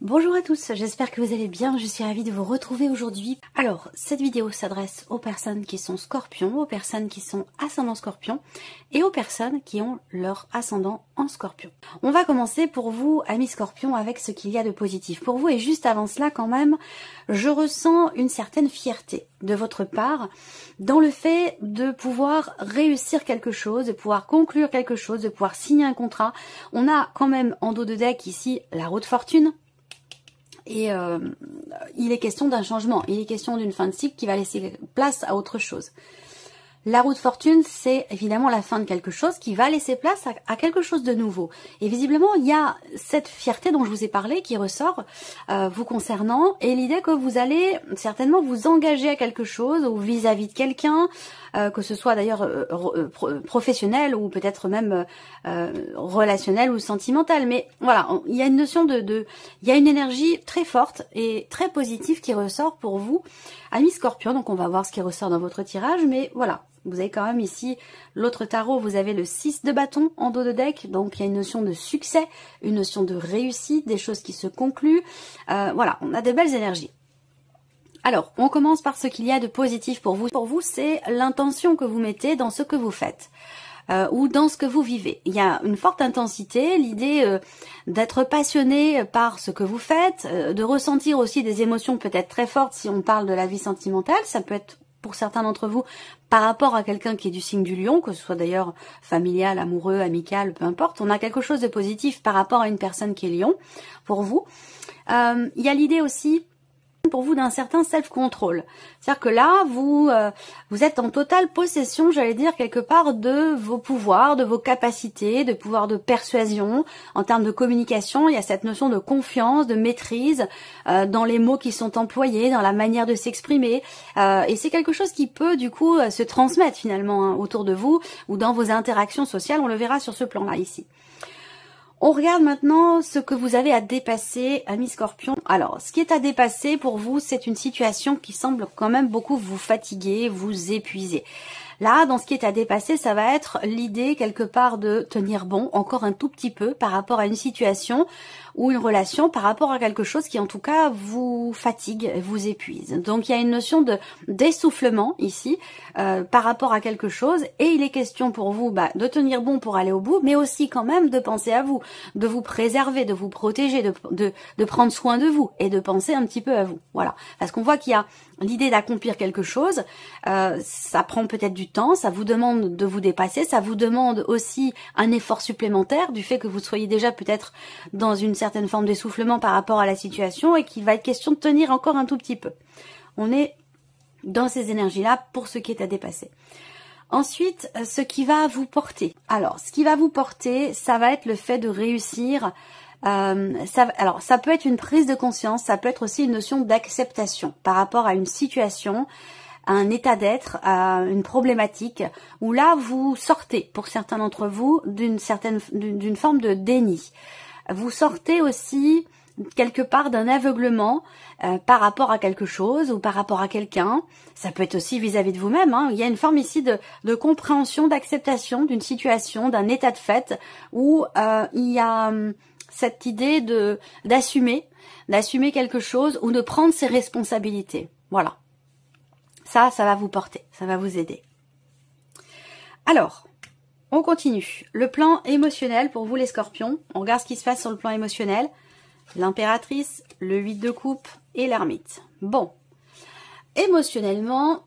Bonjour à tous, j'espère que vous allez bien, je suis ravie de vous retrouver aujourd'hui. Alors, cette vidéo s'adresse aux personnes qui sont scorpions, aux personnes qui sont ascendant scorpion et aux personnes qui ont leur ascendant en scorpion. On va commencer pour vous, amis scorpions, avec ce qu'il y a de positif pour vous. Et juste avant cela, quand même, je ressens une certaine fierté de votre part dans le fait de pouvoir réussir quelque chose, de pouvoir conclure quelque chose, de pouvoir signer un contrat. On a quand même en dos de deck ici la roue de fortune. Et il est question d'un changement, il est question d'une fin de cycle qui va laisser place à autre chose. La roue de fortune, c'est évidemment la fin de quelque chose qui va laisser place à quelque chose de nouveau. Et visiblement, il y a cette fierté dont je vous ai parlé qui ressort vous concernant, et l'idée que vous allez certainement vous engager à quelque chose ou vis-à-vis de quelqu'un, que ce soit d'ailleurs professionnel ou peut-être même relationnel ou sentimental. Mais voilà, il y a une notion il y a une énergie très forte et très positive qui ressort pour vous, amis Scorpion. Donc on va voir ce qui ressort dans votre tirage, mais voilà. Vous avez quand même ici l'autre tarot, vous avez le 6 de bâton en dos de deck, donc il y a une notion de succès, une notion de réussite, des choses qui se concluent. Voilà, on a des belles énergies. Alors, on commence par ce qu'il y a de positif pour vous. Pour vous, c'est l'intention que vous mettez dans ce que vous faites. Ou dans ce que vous vivez. Il y a une forte intensité, l'idée d'être passionné par ce que vous faites, de ressentir aussi des émotions peut-être très fortes si on parle de la vie sentimentale. Ça peut être pour certains d'entre vous par rapport à quelqu'un qui est du signe du lion, que ce soit d'ailleurs familial, amoureux, amical, peu importe. On a quelque chose de positif par rapport à une personne qui est lion pour vous. Il y a l'idée aussi pour vous d'un certain self-control. C'est-à-dire que là, vous êtes en totale possession, j'allais dire, quelque part de vos pouvoirs, de vos capacités, de pouvoir de persuasion. En termes de communication, il y a cette notion de confiance, de maîtrise dans les mots qui sont employés, dans la manière de s'exprimer. Et c'est quelque chose qui peut, du coup, se transmettre finalement autour de vous ou dans vos interactions sociales. On le verra sur ce plan-là, ici. On regarde maintenant ce que vous avez à dépasser, amis Scorpion. Alors, ce qui est à dépasser pour vous, c'est une situation qui semble quand même beaucoup vous fatiguer, vous épuiser. Là, dans ce qui est à dépasser, ça va être l'idée quelque part de tenir bon, encore un tout petit peu, par rapport à une situation ou une relation, par rapport à quelque chose qui en tout cas vous fatigue, vous épuise. Donc il y a une notion d'essoufflement ici par rapport à quelque chose, et il est question pour vous de tenir bon pour aller au bout, mais aussi quand même de penser à vous, de vous préserver, de vous protéger, de prendre soin de vous et de penser un petit peu à vous. Voilà, parce qu'on voit qu'il y a l'idée d'accomplir quelque chose, ça prend peut-être du temps, ça vous demande de vous dépasser, ça vous demande aussi un effort supplémentaire du fait que vous soyez déjà peut-être dans une certaine forme d'essoufflement par rapport à la situation et qu'il va être question de tenir encore un tout petit peu. On est dans ces énergies-là pour ce qui est à dépasser. Ensuite, ce qui va vous porter. Alors, ce qui va vous porter, ça va être le fait de réussir. Alors, ça peut être une prise de conscience, ça peut être aussi une notion d'acceptation par rapport à une situation, à un état d'être, à une problématique, où là, vous sortez, pour certains d'entre vous, d'une forme de déni. Vous sortez aussi quelque part d'un aveuglement par rapport à quelque chose ou par rapport à quelqu'un. Ça peut être aussi vis-à-vis de vous-même. Il y a une forme ici de compréhension, d'acceptation d'une situation, d'un état de fait où il y a cette idée d'assumer quelque chose ou de prendre ses responsabilités. Voilà. Ça va vous porter, ça va vous aider. Alors, on continue. Le plan émotionnel pour vous les scorpions. On regarde ce qui se passe sur le plan émotionnel. L'impératrice, le 8 de coupe et l'ermite. Bon. Émotionnellement,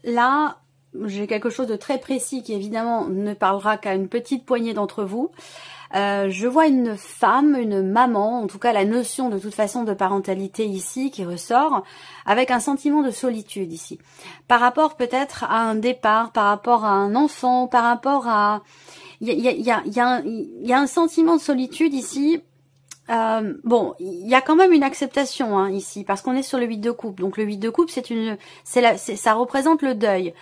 là, j'ai quelque chose de très précis qui évidemment ne parlera qu'à une petite poignée d'entre vous. Je vois une femme, une maman, en tout cas la notion de toute façon de parentalité ici qui ressort, avec un sentiment de solitude ici. Par rapport peut-être à un départ, par rapport à un enfant, par rapport à... Il y a un sentiment de solitude ici. Bon, il y a quand même une acceptation ici, parce qu'on est sur le 8 de coupe. Donc le 8 de coupe, ça représente le deuil,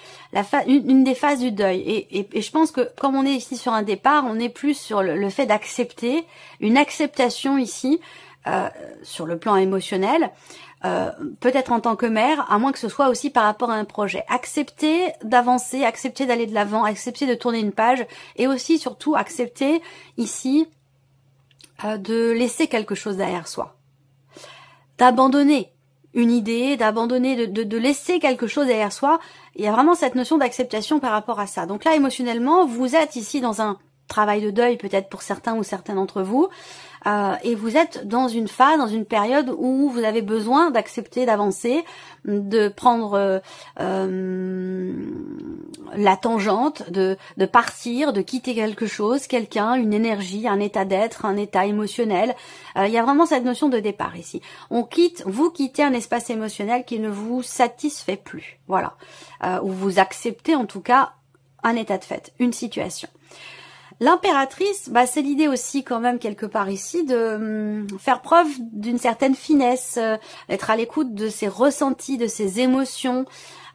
une des phases du deuil. Et je pense que comme on est ici sur un départ, on est plus sur le fait d'accepter, une acceptation ici, sur le plan émotionnel, peut-être en tant que mère, à moins que ce soit aussi par rapport à un projet. Accepter d'avancer, accepter d'aller de l'avant, accepter de tourner une page, et aussi surtout accepter ici de laisser quelque chose derrière soi. d'abandonner une idée, d'abandonner, de laisser quelque chose derrière soi. Il y a vraiment cette notion d'acceptation par rapport à ça. Donc là, émotionnellement, vous êtes ici dans un travail de deuil, peut-être pour certains ou certains d'entre vous, et vous êtes dans une phase, dans une période où vous avez besoin d'accepter, d'avancer, de prendre la tangente, de partir, de quitter quelque chose, quelqu'un, une énergie, un état d'être, un état émotionnel. Il y a vraiment cette notion de départ ici. Vous quittez un espace émotionnel qui ne vous satisfait plus, voilà, ou vous acceptez en tout cas un état de fait, une situation. L'impératrice, bah, c'est l'idée aussi quand même quelque part ici de faire preuve d'une certaine finesse, d'être à l'écoute de ses ressentis, de ses émotions,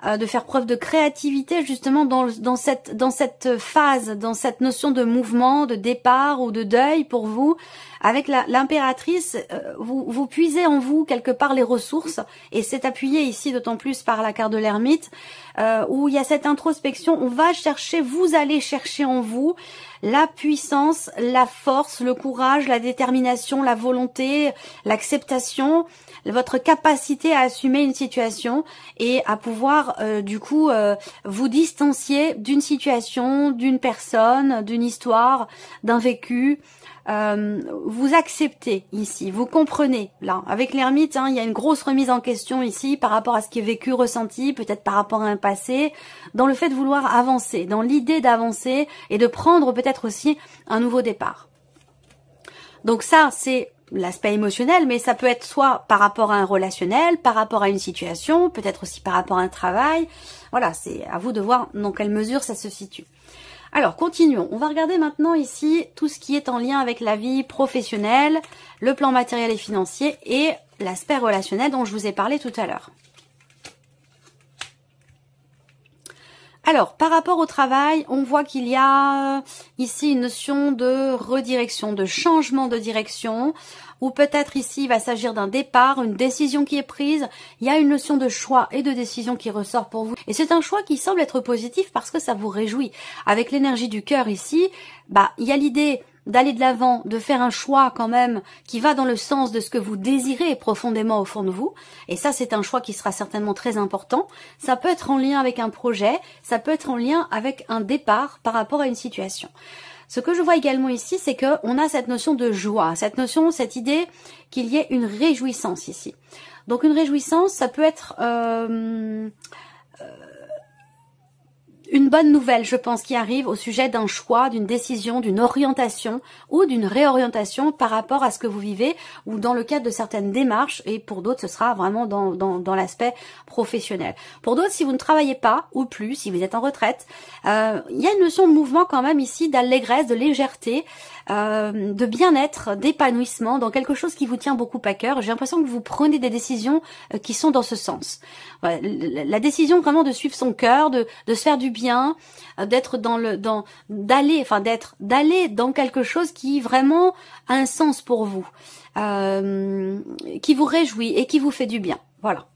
de faire preuve de créativité justement dans cette phase, dans cette notion de mouvement, de départ ou de deuil pour vous. Avec l'impératrice, vous puisez en vous quelque part les ressources, et c'est appuyé ici d'autant plus par la carte de l'ermite, où il y a cette introspection. On va chercher, vous allez chercher en vous la puissance, la force, le courage, la détermination, la volonté, l'acceptation, votre capacité à assumer une situation et à pouvoir du coup vous distancier d'une situation, d'une personne, d'une histoire, d'un vécu. Vous acceptez ici, vous comprenez là, avec l'ermite, il y a une grosse remise en question ici par rapport à ce qui est vécu, ressenti, peut-être par rapport à un passé, dans le fait de vouloir avancer, dans l'idée d'avancer et de prendre peut-être aussi un nouveau départ. Donc ça, c'est l'aspect émotionnel, mais ça peut être soit par rapport à un relationnel, par rapport à une situation, peut-être aussi par rapport à un travail. Voilà, c'est à vous de voir dans quelle mesure ça se situe. Alors, continuons. On va regarder maintenant ici tout ce qui est en lien avec la vie professionnelle, le plan matériel et financier et l'aspect relationnel dont je vous ai parlé tout à l'heure. Alors, par rapport au travail, on voit qu'il y a ici une notion de redirection, de changement de direction, ou peut-être ici il va s'agir d'un départ, une décision qui est prise. Il y a une notion de choix et de décision qui ressort pour vous. Et c'est un choix qui semble être positif parce que ça vous réjouit. Avec l'énergie du cœur ici, il y a l'idée d'aller de l'avant, de faire un choix quand même qui va dans le sens de ce que vous désirez profondément au fond de vous. Et ça, c'est un choix qui sera certainement très important. Ça peut être en lien avec un projet, ça peut être en lien avec un départ par rapport à une situation. Ce que je vois également ici, c'est qu'on a cette notion de joie, cette idée qu'il y ait une réjouissance ici. Donc une réjouissance, ça peut être une bonne nouvelle, je pense, qui arrive au sujet d'un choix, d'une décision, d'une orientation ou d'une réorientation par rapport à ce que vous vivez ou dans le cadre de certaines démarches, et pour d'autres, ce sera vraiment dans l'aspect professionnel. Pour d'autres, si vous ne travaillez pas ou plus, si vous êtes en retraite, il y a une notion de mouvement quand même ici, d'allégresse, de légèreté, de bien-être, d'épanouissement dans quelque chose qui vous tient beaucoup à cœur. J'ai l'impression que vous prenez des décisions qui sont dans ce sens. Voilà, la décision vraiment de suivre son cœur, de se faire du bien, d'être d'aller dans quelque chose qui vraiment a un sens pour vous, qui vous réjouit et qui vous fait du bien. Voilà.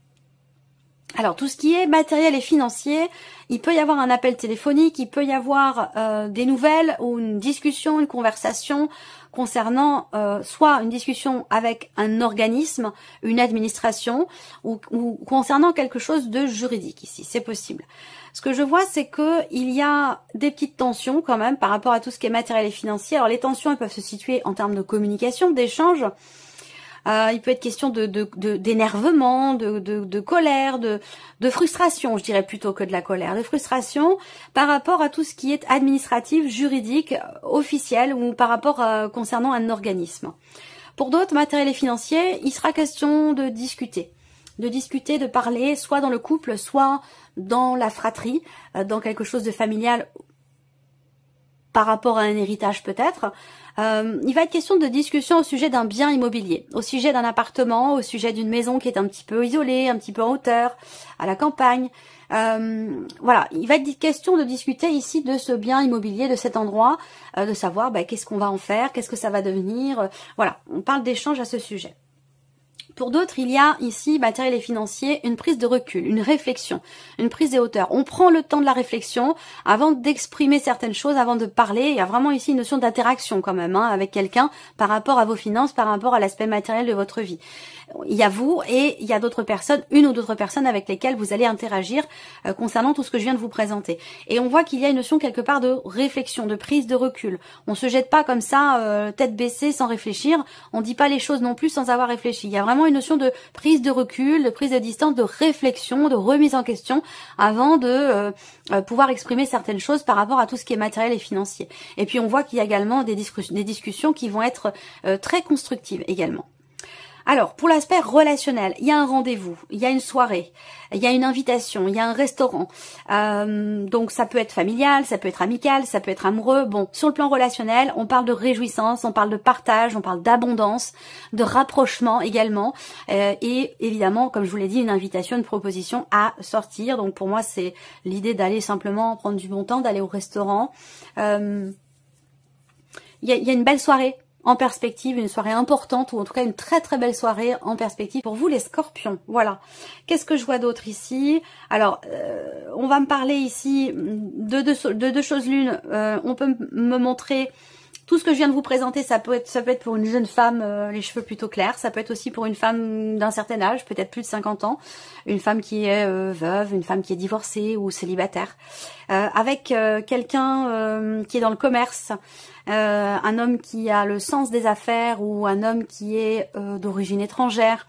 Alors, tout ce qui est matériel et financier, il peut y avoir un appel téléphonique, il peut y avoir des nouvelles ou une discussion, une conversation concernant soit une discussion avec un organisme, une administration ou concernant quelque chose de juridique ici, c'est possible. Ce que je vois, c'est que il y a des petites tensions quand même par rapport à tout ce qui est matériel et financier. Alors, les tensions, elles peuvent se situer en termes de communication, d'échange. Il peut être question d'énervement, de colère, de frustration, je dirais plutôt que de la colère, de frustration par rapport à tout ce qui est administratif, juridique, officiel ou par rapport concernant un organisme. Pour d'autres, matériel et financier, il sera question de discuter, de parler, soit dans le couple, soit dans la fratrie, dans quelque chose de familial par rapport à un héritage peut-être. Il va être question de discussion au sujet d'un bien immobilier, au sujet d'un appartement, au sujet d'une maison qui est un petit peu isolée, un petit peu en hauteur, à la campagne. Voilà, il va être question de discuter ici de ce bien immobilier, de cet endroit, de savoir qu'est-ce qu'on va en faire, qu'est-ce que ça va devenir. Voilà, on parle d'échange à ce sujet. Pour d'autres, il y a ici, matériel et financier, une prise de recul, une réflexion, une prise de hauteur. On prend le temps de la réflexion avant d'exprimer certaines choses, avant de parler. Il y a vraiment ici une notion d'interaction quand même avec quelqu'un par rapport à vos finances, par rapport à l'aspect matériel de votre vie. Il y a vous et il y a d'autres personnes, une ou d'autres personnes avec lesquelles vous allez interagir concernant tout ce que je viens de vous présenter. Et on voit qu'il y a une notion quelque part de réflexion, de prise de recul. On se jette pas comme ça, tête baissée, sans réfléchir. On dit pas les choses non plus sans avoir réfléchi. Il y a vraiment une notion de prise de recul, de prise de distance, de réflexion, de remise en question avant de pouvoir exprimer certaines choses par rapport à tout ce qui est matériel et financier. Et puis on voit qu'il y a également des discussions qui vont être très constructives également. Alors, pour l'aspect relationnel, il y a un rendez-vous, il y a une soirée, il y a une invitation, il y a un restaurant. Donc, ça peut être familial, ça peut être amical, ça peut être amoureux. Bon, sur le plan relationnel, on parle de réjouissance, on parle de partage, on parle d'abondance, de rapprochement également. Et évidemment, comme je vous l'ai dit, une invitation, une proposition à sortir. Donc, pour moi, c'est l'idée d'aller simplement prendre du bon temps, d'aller au restaurant. Il y a une belle soirée en perspective, une soirée importante, ou en tout cas une très très belle soirée en perspective pour vous les scorpions. Voilà. Qu'est-ce que je vois d'autre ici? Alors, on va me parler ici de deux choses l'une. On peut me montrer tout ce que je viens de vous présenter, ça peut être pour une jeune femme, les cheveux plutôt clairs, ça peut être aussi pour une femme d'un certain âge, peut-être plus de 50 ans, une femme qui est veuve, une femme qui est divorcée ou célibataire, avec quelqu'un qui est dans le commerce, un homme qui a le sens des affaires ou un homme qui est d'origine étrangère,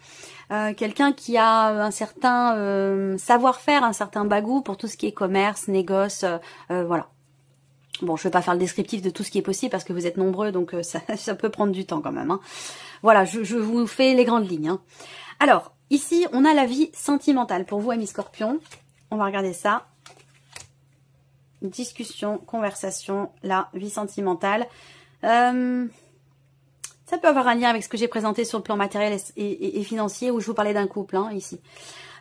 quelqu'un qui a un certain savoir-faire, un certain bagou pour tout ce qui est commerce, négoce, voilà. Bon, je ne vais pas faire le descriptif de tout ce qui est possible parce que vous êtes nombreux, donc ça peut prendre du temps quand même. Voilà, je vous fais les grandes lignes. Alors, ici, on a la vie sentimentale. Pour vous, amis scorpions, on va regarder ça. Discussion, conversation, la vie sentimentale. Ça peut avoir un lien avec ce que j'ai présenté sur le plan matériel et financier où je vous parlais d'un couple, ici.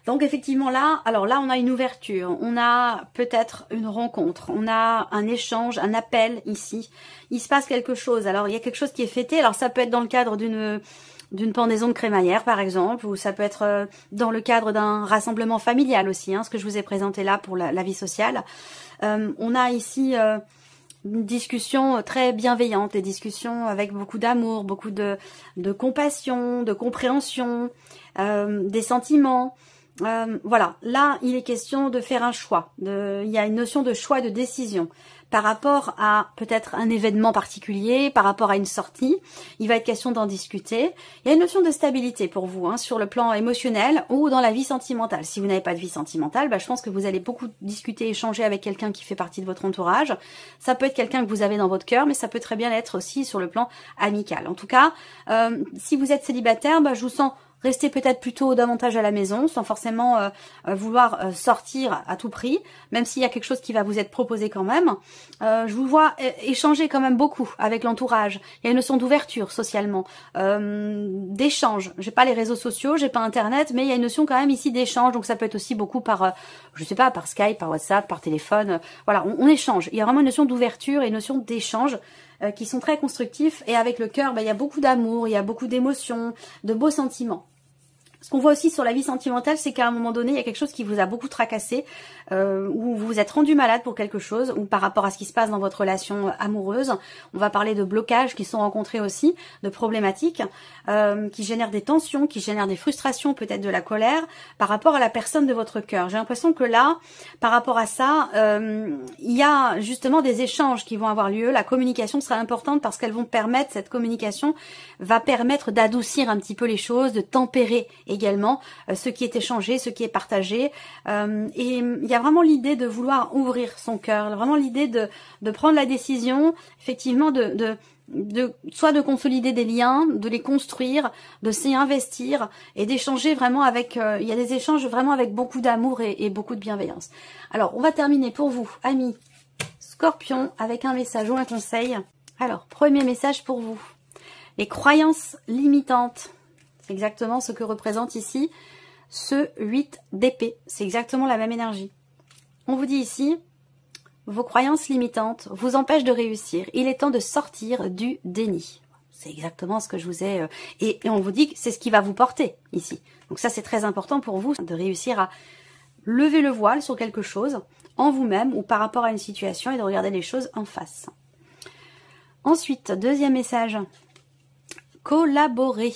Donc effectivement là, alors là on a une ouverture, on a peut-être une rencontre, on a un échange, un appel ici. Il se passe quelque chose, alors il y a quelque chose qui est fêté, alors ça peut être dans le cadre d'une pendaison de crémaillère par exemple, ou ça peut être dans le cadre d'un rassemblement familial aussi, ce que je vous ai présenté là pour la vie sociale. On a ici une discussion très bienveillante, des discussions avec beaucoup d'amour, beaucoup de compassion, de compréhension, des sentiments. Voilà, là il est question de faire un choix, il y a une notion de choix, de décision par rapport à peut-être un événement particulier, par rapport à une sortie, il va être question d'en discuter. Il y a une notion de stabilité pour vous, sur le plan émotionnel ou dans la vie sentimentale. Si vous n'avez pas de vie sentimentale, je pense que vous allez beaucoup discuter, échanger avec quelqu'un qui fait partie de votre entourage. Ça peut être quelqu'un que vous avez dans votre cœur, mais ça peut très bien être aussi sur le plan amical. En tout cas, si vous êtes célibataire, je vous sens rester peut-être plutôt davantage à la maison, sans forcément vouloir sortir à tout prix, même s'il y a quelque chose qui va vous être proposé quand même. Je vous vois échanger quand même beaucoup avec l'entourage. Il y a une notion d'ouverture socialement, d'échange. J'ai pas les réseaux sociaux, j'ai pas Internet, mais il y a une notion quand même ici d'échange. Donc ça peut être aussi beaucoup par, je sais pas, par Skype, par WhatsApp, par téléphone. Voilà, on échange. Il y a vraiment une notion d'ouverture et une notion d'échange qui sont très constructifs. Et avec le cœur, il y a beaucoup d'amour, il y a beaucoup d'émotions, de beaux sentiments. Ce qu'on voit aussi sur la vie sentimentale, c'est qu'à un moment donné, il y a quelque chose qui vous a beaucoup tracassé, ou vous vous êtes rendu malade pour quelque chose, ou par rapport à ce qui se passe dans votre relation amoureuse. On va parler de blocages qui sont rencontrés aussi, de problématiques qui génèrent des tensions, qui génèrent des frustrations, peut-être de la colère, par rapport à la personne de votre cœur. J'ai l'impression que là, par rapport à ça, il y a justement des échanges qui vont avoir lieu. La communication sera importante parce qu'elles vont permettre, cette communication va permettre d'adoucir un petit peu les choses, de tempérer également ce qui est échangé, ce qui est partagé. Et il y a vraiment l'idée de vouloir ouvrir son cœur, vraiment l'idée de prendre la décision, effectivement, soit de consolider des liens, de les construire, de s'y investir et d'échanger vraiment avec, il y a des échanges vraiment avec beaucoup d'amour et beaucoup de bienveillance. Alors, on va terminer pour vous, amis Scorpions, avec un message ou un conseil. Alors, premier message pour vous. Les croyances limitantes. C'est exactement ce que représente ici ce 8 d'épée. C'est exactement la même énergie. On vous dit ici, vos croyances limitantes vous empêchent de réussir. Il est temps de sortir du déni. C'est exactement ce que je vous ai... et on vous dit que c'est ce qui va vous porter ici. Donc ça, c'est très important pour vous de réussir à lever le voile sur quelque chose en vous-même ou par rapport à une situation et de regarder les choses en face. Ensuite, deuxième message. Collaborer.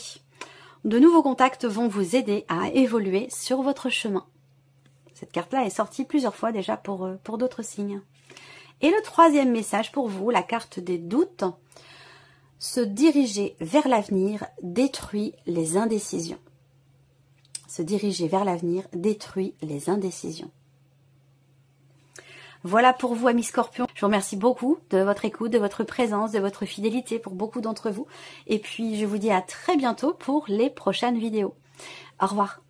De nouveaux contacts vont vous aider à évoluer sur votre chemin. Cette carte-là est sortie plusieurs fois déjà pour d'autres signes. Et le troisième message pour vous, la carte des doutes. Se diriger vers l'avenir détruit les indécisions. Se diriger vers l'avenir détruit les indécisions. Voilà pour vous, amis Scorpions. Je vous remercie beaucoup de votre écoute, de votre présence, de votre fidélité pour beaucoup d'entre vous. Et puis, je vous dis à très bientôt pour les prochaines vidéos. Au revoir.